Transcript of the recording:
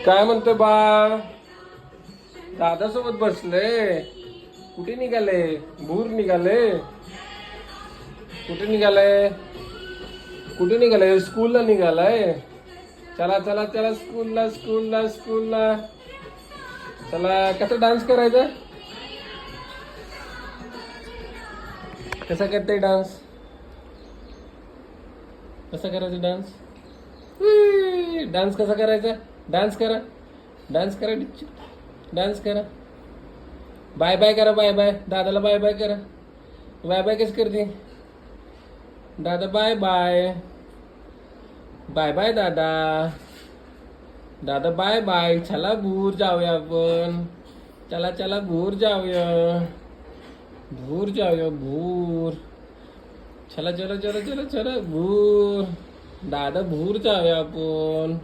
काय म्हणतोय बाळ? दादासोबत बसले. कुठे निघाले? भूर निघाले? कुठे निघालाय? कुठे निघालाय? स्कूलला निघालाय? चला चला चला, स्कूलला स्कूलला स्कूलला चला. कसा डान्स करायचा? कसा करते डान्स? कसा करायचा डान्स? डान्स कसा करायचा? डान्स करा, डान्स करा, डान्स करा. बाय बाय करा, बाय बाय. दादाला बाय बाय करा. बाय बाय कशी करते दादा? Bye bye. बाय बाय दादा. दादा बाय बाय. चला भूर जाऊया आपण. चला चला भूर जाऊया. भूर जाऊया भूर. चला चला चला चला चला भूर. दादा भूर जाऊया आपण.